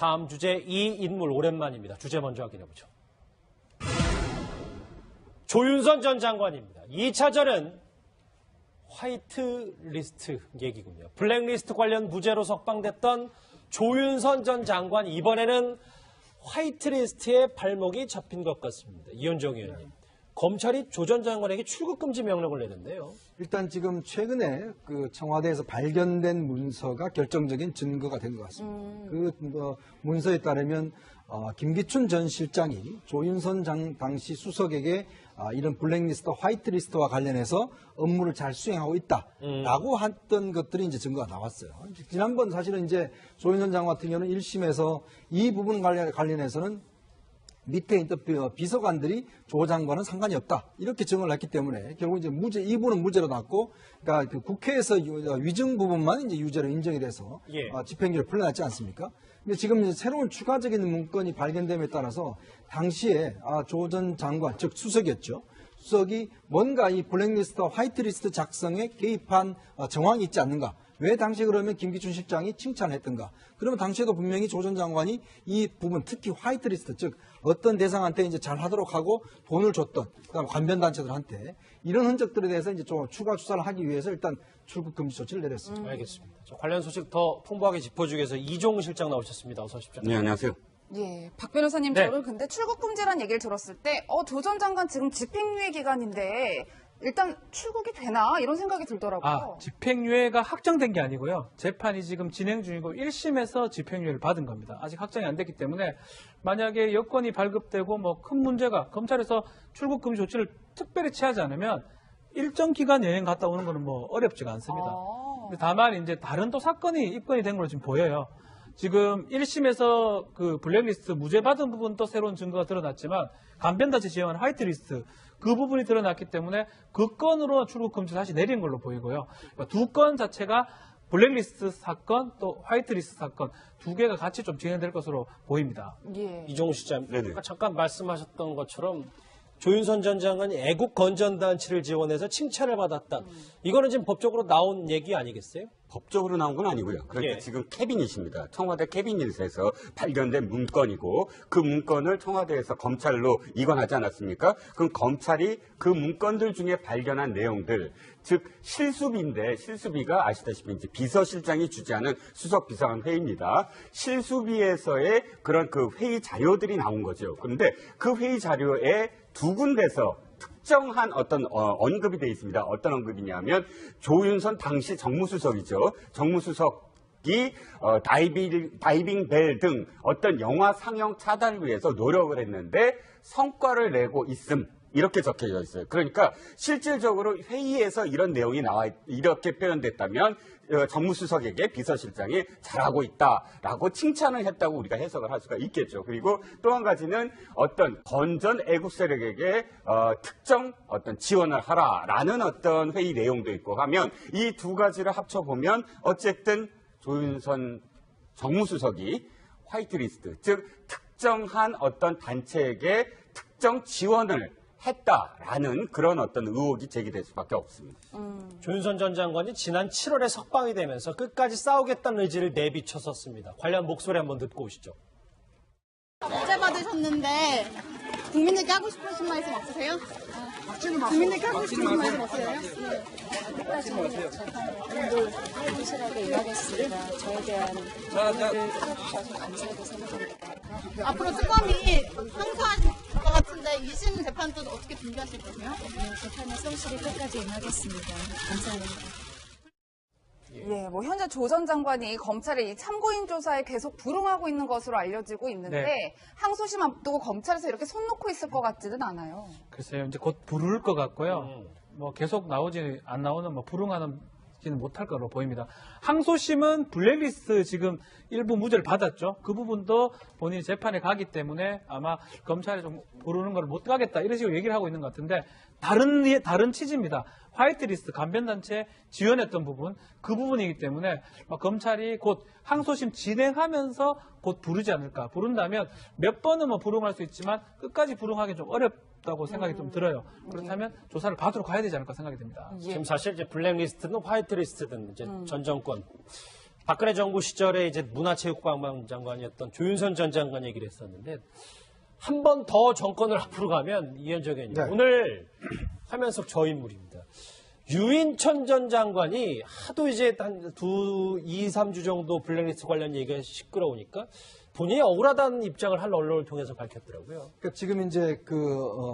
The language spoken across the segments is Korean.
다음 주제 이 인물 오랜만입니다. 주제 먼저 확인해보죠. 조윤선 전 장관입니다. 2차전은 화이트리스트 얘기군요. 블랙리스트 관련 무죄로 석방됐던 조윤선 전 장관, 이번에는 화이트리스트에 발목이 잡힌 것 같습니다. 이현정 의원님. 검찰이 조 전 장관에게 출국금지 명령을 내는데요. 일단 지금 최근에 그 청와대에서 발견된 문서가 결정적인 증거가 된 것 같습니다. 그 문서에 따르면 김기춘 전 실장이 조윤선 당시 수석에게 이런 블랙리스트, 화이트리스트와 관련해서 업무를 잘 수행하고 있다라고 했던 것들이 이제 증거가 나왔어요. 지난번 사실은 이제 조윤선 장관 같은 경우는 1심에서 이 부분 관련해서는 밑에 있던 비서관들이 조 장관은 상관이 없다 이렇게 정을 했기 때문에 결국 이제 이 부분은 무죄로 났고, 그러니까 그 국회에서 위증 부분만 이제 유죄로 인정이 돼서 집행유예 풀려났지 않습니까? 근데 지금 이제 새로운 추가적인 문건이 발견됨에 따라서 당시에 조 전 장관, 즉 수석이었죠. 수석이 뭔가 이 블랙리스트와 화이트리스트 작성에 개입한 정황이 있지 않는가? 왜 당시 그러면 김기춘 실장이 칭찬했던가? 그러면 당시에도 분명히 조 전 장관이 이 부분, 특히 화이트리스트, 즉 어떤 대상한테 이제 잘 하도록 하고 돈을 줬던, 그다음 관변단체들한테 이런 흔적들에 대해서 이제 좀 추가 수사를 하기 위해서 일단 출국 금지 조치를 내렸습니다. 알겠습니다. 관련 소식 더 풍부하게 짚어주기 위해서 이종 실장 나오셨습니다. 어서 오십시오. 네, 안녕하세요. 예, 박 변호사님, 네. 저는 근데 출국금지라는 얘기를 들었을 때, 조 전 장관 지금 집행유예 기간인데, 일단 출국이 되나? 이런 생각이 들더라고요. 집행유예가 확정된 게 아니고요. 재판이 지금 진행 중이고 1심에서 집행유예를 받은 겁니다. 아직 확정이 안 됐기 때문에 만약에 여건이 발급되고 뭐 큰 문제가 검찰에서 출국금지 조치를 특별히 취하지 않으면 일정 기간 여행 갔다 오는 거는 뭐 어렵지가 않습니다. 근데 다만 이제 다른 또 사건이 입건이 된 걸로 지금 보여요. 지금 1심에서 그 블랙리스트 무죄 받은 부분도 새로운 증거가 드러났지만 간변단체 지원한 화이트리스트 그 부분이 드러났기 때문에 그 건으로 출국금지 다시 내린 걸로 보이고요. 그러니까 두 건 자체가 블랙리스트 사건 또 화이트리스트 사건 두 개가 같이 좀 진행될 것으로 보입니다. 예. 이종우 실장, 네네. 아까 잠깐 말씀하셨던 것처럼 조윤선 전 장관이 애국건전단체를 지원해서 칭찬을 받았다. 이거는 지금 법적으로 나온 얘기 아니겠어요? 법적으로 나온 건 아니고요. 그러니까 예. 지금 캐비닛입니다. 청와대 캐비닛에서 발견된 문건이고 그 문건을 청와대에서 검찰로 이관하지 않았습니까? 그럼 검찰이 그 문건들 중에 발견한 내용들, 즉 실수비인데 실수비가 아시다시피 이제 비서실장이 주재하는 수석 비서관 회의입니다. 실수비에서의 그런 그 회의 자료들이 나온 거죠. 그런데 그 회의 자료에 두 군데서 특정한 어떤 언급이 되어 있습니다. 어떤 언급이냐면 조윤선 당시 정무수석이죠. 정무수석이 다이빙 벨 등 어떤 영화 상영 차단을 위해서 노력을 했는데 성과를 내고 있음. 이렇게 적혀져 있어요. 그러니까 실질적으로 회의에서 이런 내용이 이렇게 표현됐다면 정무수석에게 비서실장이 잘하고 있다라고 칭찬을 했다고 우리가 해석을 할 수가 있겠죠. 그리고 또 한 가지는 어떤 건전 애국 세력에게 특정 어떤 지원을 하라라는 어떤 회의 내용도 있고 하면 이 두 가지를 합쳐보면 어쨌든 조윤선 정무수석이 화이트리스트, 즉 특정한 어떤 단체에게 특정 지원을 했다라는 그런 어떤 의혹이 제기될 수밖에 없습니다. 조윤선 전 장관이 지난 7월에 석방이 되면서 끝까지 싸우겠다는 의지를 내비쳤었습니다. 관련 목소리 한번 듣고 오시죠. 무죄 받으셨는데 국민들께 하고 싶으신 말씀 없으세요? 국민들께 하고 싶으신 말씀 없으세요? 확실하게 임하겠습니다. 저에 대한 도움을 풀어주셔서 감사하게 생각합니다. 앞으로 특검이 항소하실 것 같은데 2심 재판도 어떻게 준비하실 거세요? 재판의 성실히 끝까지 임하겠습니다. 감사합니다. 예, 뭐 현재 조 전 장관이 검찰의 이 참고인 조사에 계속 불응하고 있는 것으로 알려지고 있는데 네. 항소심 앞두고 검찰에서 이렇게 손 놓고 있을 것 같지는 않아요. 글쎄요, 이제 곧 부를 것 같고요. 뭐 계속 나오지 안 나오는 뭐 불응하지는 못할 거로 보입니다. 항소심은 블랙리스트 지금 일부 무죄를 받았죠. 그 부분도 본인이 재판에 가기 때문에 아마 검찰에 좀 부르는 걸 못 가겠다 이런 식으로 얘기를 하고 있는 것 같은데 다른 취지입니다. 화이트리스트 간변단체 지원했던 부분 그 부분이기 때문에 검찰이 곧 항소심 진행하면서 곧 부르지 않을까. 부른다면 몇 번은 뭐 불응할 수 있지만 끝까지 불응하기 좀 어렵다고 생각이 좀 들어요. 그렇다면 조사를 받으러 가야 되지 않을까 생각이 듭니다. 지금 사실 이제 블랙리스트든 화이트리스트든 이제 전 정권 박근혜 정부 시절에 이제 문화체육관광 장관이었던 조윤선 전 장관 얘기를 했었는데 한 번 더 정권을 앞으로 가면 이현정 의원님 네. 오늘 화면 속 저 인물입니다. 유인천 전 장관이 하도 이제 한 2, 3주 정도 블랙리스트 관련 얘기가 시끄러우니까 본인이 억울하다는 입장을 한 언론을 통해서 밝혔더라고요. 그러니까 지금 이제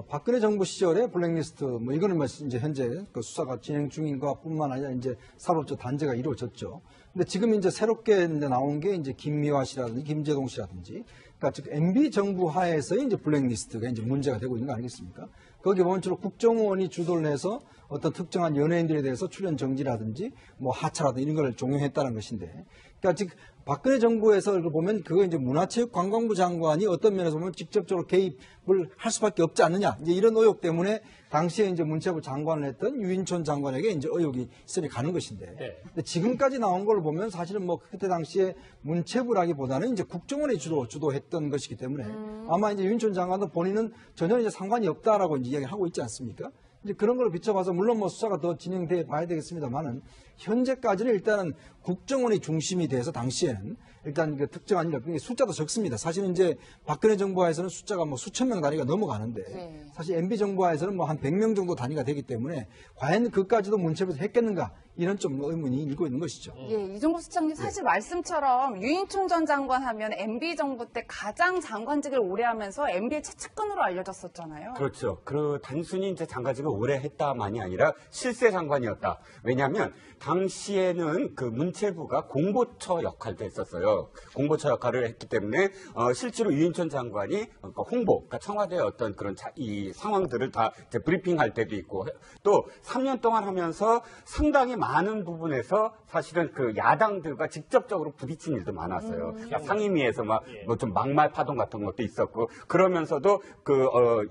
박근혜 정부 시절에 블랙리스트 뭐 이거는 뭐 이제 현재 그 수사가 진행 중인 것뿐만 아니라 이제 사법적 단죄가 이루어졌죠. 근데 지금 이제 새롭게 이제 나온 게 이제 김미화 씨라든지 김재동 씨라든지 그러니까 즉 MB 정부 하에서의 이제 블랙리스트가 이제 문제가 되고 있는 거 아니겠습니까? 거기 보면 주로 국정원이 주도를 해서 어떤 특정한 연예인들에 대해서 출연 정지라든지 뭐 하차라든지 이런 걸 종용했다는 것인데, 그러니까 즉 박근혜 정부에서 보면 그거 이제 문화체육관광부 장관이 어떤 면에서 보면 직접적으로 개입을 할 수밖에 없지 않느냐 이제 이런 의혹 때문에 당시에 이제 문체부 장관을 했던 유인촌 장관에게 이제 의혹이 있으니 가는 것인데, 네. 근데 지금까지 나온 걸 보면 사실은 뭐 그때 당시에 문체부라기보다는 이제 국정원이 주도했던 것이기 때문에 아마 이제 유인촌 장관도 본인은 전혀 이제 상관이 없다라고 이제 이야기를 하고 있지 않습니까? 이제 그런 걸 비춰봐서 물론 뭐 수사가 더 진행돼 봐야 되겠습니다만은 현재까지는 일단은 국정원이 중심이 돼서 당시에는 일단 그 특정한 인력, 숫자도 적습니다. 사실은 이제 박근혜 정부 하에서는 숫자가 뭐 수천 명 단위가 넘어가는데 네. 사실 MB 정부 하에서는 뭐 한 100명 정도 단위가 되기 때문에 과연 그까지도 문체부에서 했겠는가 이런 좀 의문이 일고 있는 것이죠. 예, 이종국 시장님 사실 말씀처럼 유인총 전 장관 하면 MB 정부 때 가장 장관직을 오래 하면서 MB의 최측근으로 알려졌었잖아요. 그렇죠. 단순히 이제 장관직을 오래 했다만이 아니라 실세 장관이었다. 왜냐하면 당시에는 그 문체부가 공보처 역할도 했었어요. 공보처 역할을 했기 때문에 실제로 유인천 장관이 홍보, 그러니까 청와대의 어떤 그런 이 상황들을 다 이제 브리핑할 때도 있고 또 3년 동안 하면서 상당히 많은 부분에서 사실은 그 야당들과 직접적으로 부딪힌 일도 많았어요. 그러니까 상임위에서 막 뭐 좀 막말 파동 같은 것도 있었고 그러면서도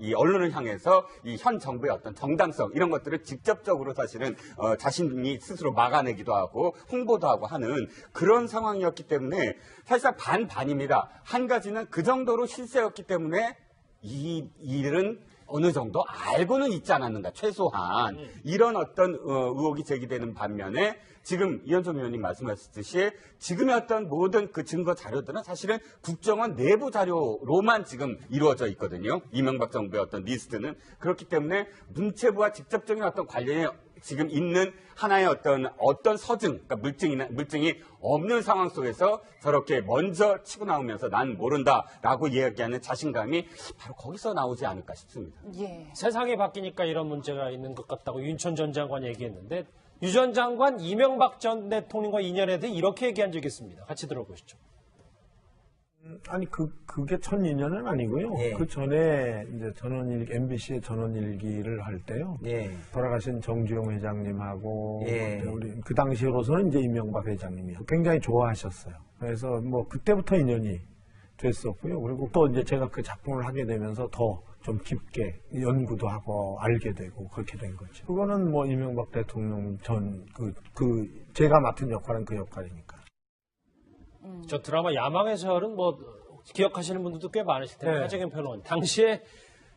이 언론을 향해서 이 현 정부의 어떤 정당성 이런 것들을 직접적으로 사실은 자신이 스스로 막아내기도 하고 홍보도 하고 하는 그런 상황이었기 때문에 사실상 반반입니다. 한 가지는 그 정도로 실세였기 때문에 이 일은 어느 정도 알고는 있지 않았는가 최소한 이런 어떤 의혹이 제기되는 반면에 지금 이현정 의원님 말씀하셨듯이 지금의 어떤 모든 그 증거 자료들은 사실은 국정원 내부 자료로만 지금 이루어져 있거든요. 이명박 정부의 어떤 리스트는 그렇기 때문에 문체부와 직접적인 어떤 관련이 지금 있는 하나의 어떤 서증, 그러니까 물증이 없는 상황 속에서 저렇게 먼저 치고 나오면서 난 모른다라고 이야기하는 자신감이 바로 거기서 나오지 않을까 싶습니다. 예. 세상이 바뀌니까 이런 문제가 있는 것 같다고 윤천 전 장관이 얘기했는데 유 전 장관 이명박 전 대통령과 인연에 대해 이렇게 얘기한 적이 있습니다. 같이 들어보시죠. 아니 그게 첫 인연은 아니고요. 예. 그 전에 이제 MBC의 전원일기를 할 때요. 예. 돌아가신 정주영 회장님하고 예. 우리 그 당시로서는 이제 이명박 회장님이 굉장히 좋아하셨어요. 그래서 뭐 그때부터 인연이 됐었고요. 그리고 또 이제 제가 그 작품을 하게 되면서 더 좀 깊게 연구도 하고 알게 되고 그렇게 된 거죠. 그거는 뭐 이명박 대통령 제가 맡은 역할은 그 역할이니까. 저 드라마 야망의 서열은 뭐 기억하시는 분들도 꽤 많으실 텐데 네. 하재경 평론가님 당시에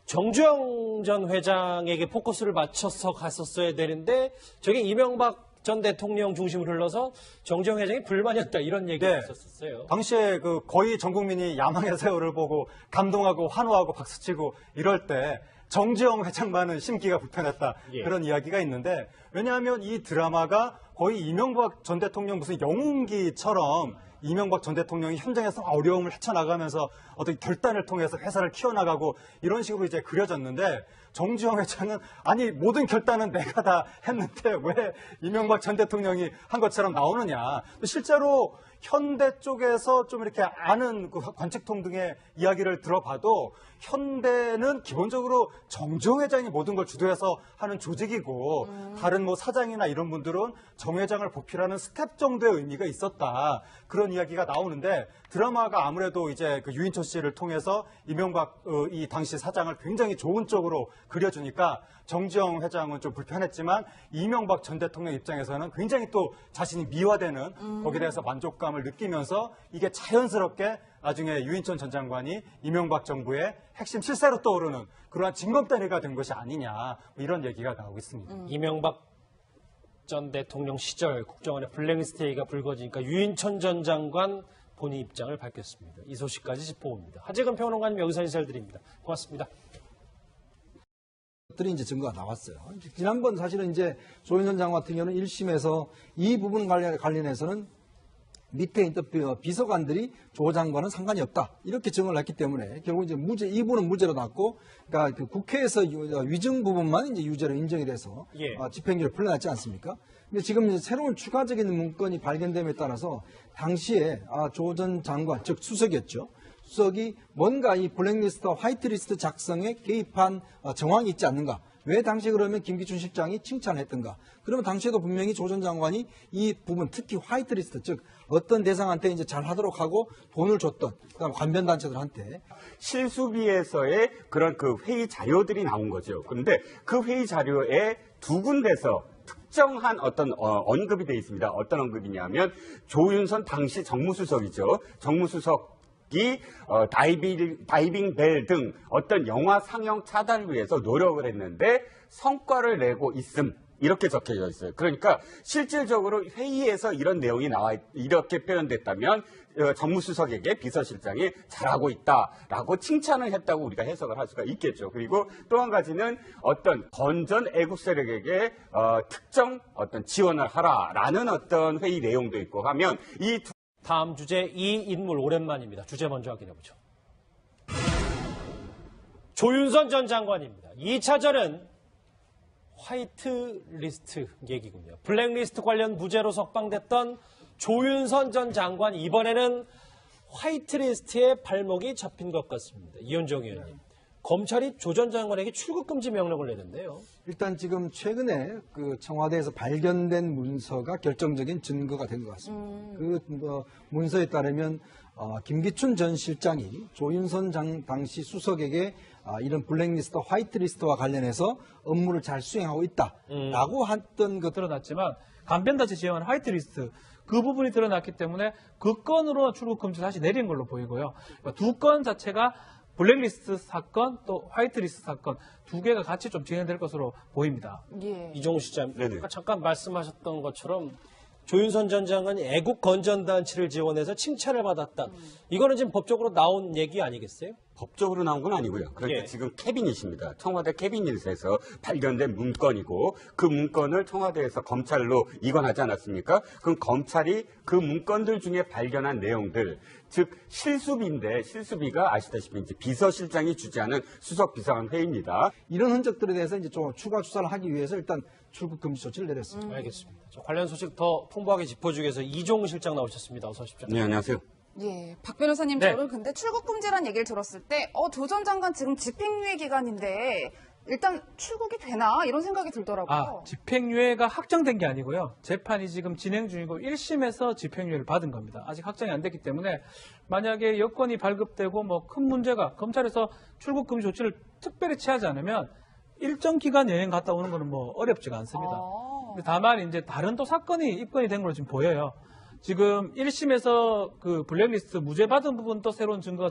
정주영 전 회장에게 포커스를 맞춰서 갔었어야 되는데 저게 이명박 전 대통령 중심으로 흘러서 정주영 회장이 불만이었다 이런 얘기가 네. 있었어요. 당시에 거의 전 국민이 야망의 세월을 보고 감동하고 환호하고 박수치고 이럴 때 정주영 회장만은 심기가 불편했다 예. 그런 이야기가 있는데 왜냐하면 이 드라마가 거의 이명박 전 대통령 무슨 영웅기처럼 이명박 전 대통령이 현장에서 어려움을 헤쳐나가면서 어떤 결단을 통해서 회사를 키워나가고 이런 식으로 이제 그려졌는데 정주영 회장은 아니 모든 결단은 내가 다 했는데 왜 이명박 전 대통령이 한 것처럼 나오느냐. 실제로 현대 쪽에서 좀 이렇게 아는 그 관측통 등의 이야기를 들어봐도 현대는 기본적으로 정주영 회장이 모든 걸 주도해서 하는 조직이고 다른 뭐 사장이나 이런 분들은 정 회장을 보필하는 스텝 정도의 의미가 있었다. 그런 이야기가 나오는데 드라마가 아무래도 이제 그 유인철 씨를 통해서 이명박 이 당시 사장을 굉장히 좋은 쪽으로 그려주니까 정주영 회장은 좀 불편했지만 이명박 전 대통령 입장에서는 굉장히 또 자신이 미화되는 거기에 대해서 만족감을 느끼면서 이게 자연스럽게 나중에 유인천 전 장관이 이명박 정부의 핵심 실세로 떠오르는 그러한 징검다리가 된 것이 아니냐 뭐 이런 얘기가 나오고 있습니다. 이명박 전 대통령 시절 국정원의 블랙리스트 얘기가 불거지니까 유인천 전 장관 본인 입장을 밝혔습니다. 이 소식까지 짚어봅니다. 하재근 평론가님 여기서 인사를 드립니다. 고맙습니다. 들이 이제 증거가 나왔어요. 지난번 사실은 이제 조윤선 장관 같은 경우는 1심에서 이 부분 관련해서는 밑에 있던 비서관들이 조 장관은 상관이 없다. 이렇게 증언을 했기 때문에 결국 이제 이 부분은 무죄로 났고, 그러니까 그 국회에서 위증 부분만 이제 유죄로 인정이 돼서 예. 집행유예를 풀려났지 않습니까? 근데 지금 이제 새로운 추가적인 문건이 발견됨에 따라서 당시에 조 전 장관, 즉 수석이었죠. 수석이 뭔가 이 블랙리스트와 화이트리스트 작성에 개입한 정황이 있지 않는가? 왜 당시 그러면 김기춘 실장이 칭찬했던가? 그러면 당시에도 분명히 조 전 장관이 이 부분, 특히 화이트리스트, 즉 어떤 대상한테 이제 잘 하도록 하고 돈을 줬던, 그다음 관변 단체들한테 실수비에서의 그런 그 회의 자료들이 나온 거죠. 그런데 그 회의 자료에 두 군데서 특정한 어떤 언급이 되어 있습니다. 어떤 언급이냐면 조윤선 당시 정무수석이죠. 정무수석이 다이빙 벨 등 어떤 영화 상영 차단을 위해서 노력을 했는데 성과를 내고 있음. 이렇게 적혀져 있어요. 그러니까 실질적으로 회의에서 이런 내용이 이렇게 표현됐다면 정무수석에게 비서실장이 잘하고 있다라고 칭찬을 했다고 우리가 해석을 할 수가 있겠죠. 그리고 또 한 가지는 어떤 건전 애국 세력에게 특정 어떤 지원을 하라라는 어떤 회의 내용도 있고 하면 다음 주제 이 인물 오랜만입니다. 주제 먼저 확인해보죠. 조윤선 전 장관입니다. 2차전은 화이트리스트 얘기군요. 블랙리스트 관련 무죄로 석방됐던 조윤선 전 장관 이번에는 화이트리스트에 발목이 잡힌 것 같습니다. 이현정 의원님. 검찰이 조 전 장관에게 출국금지 명령을 내는데요. 일단 지금 최근에 그 청와대에서 발견된 문서가 결정적인 증거가 된 것 같습니다. 그 문서에 따르면 김기춘 전 실장이 조윤선 당시 수석에게 이런 블랙리스트, 화이트리스트와 관련해서 업무를 잘 수행하고 있다라고 했던 것 드러났지만 간변단체 지정한 화이트리스트 그 부분이 드러났기 때문에 그 건으로 출국금지 다시 내린 걸로 보이고요. 두 건 자체가 블랙리스트 사건 또 화이트리스트 사건 두 개가 같이 좀 진행될 것으로 보입니다. 예. 이종우 시장, 잠깐 말씀하셨던 것처럼 조윤선 전 장관이 애국 건전단체를 지원해서 칭찬을 받았다. 이거는 지금 법적으로 나온 얘기 아니겠어요? 법적으로 나온 건 아니고요. 그러니까 예. 지금 캐비닛입니다. 청와대 캐비닛에서 발견된 문건이고 그 문건을 청와대에서 검찰로 이관하지 않았습니까? 그럼 검찰이 그 문건들 중에 발견한 내용들, 즉 실수비인데 실수비가 아시다시피 이제 비서실장이 주재하는 수석 비서관 회의입니다. 이런 흔적들에 대해서 이제 좀 추가 수사를 하기 위해서 일단 출국금지 조치를 내렸습니다. 알겠습니다. 저 관련 소식 더 풍부하게 짚어주기 위해서 이종우 실장 나오셨습니다. 어서 오십시오. 네, 안녕하세요. 예, 박 변호사님, 네. 저는 근데 출국금지란 얘기를 들었을 때, 조 전 장관 지금 집행유예 기간인데, 일단 출국이 되나? 이런 생각이 들더라고요. 집행유예가 확정된 게 아니고요. 재판이 지금 진행 중이고 1심에서 집행유예를 받은 겁니다. 아직 확정이 안 됐기 때문에 만약에 여건이 발급되고 뭐 큰 문제가 검찰에서 출국금지 조치를 특별히 취하지 않으면 일정 기간 여행 갔다 오는 거는 뭐 어렵지가 않습니다. 근데 다만 이제 다른 또 사건이 입건이 된 걸로 지금 보여요. 지금 1심에서 그 블랙리스트 무죄 받은 부분 또 새로운 증거가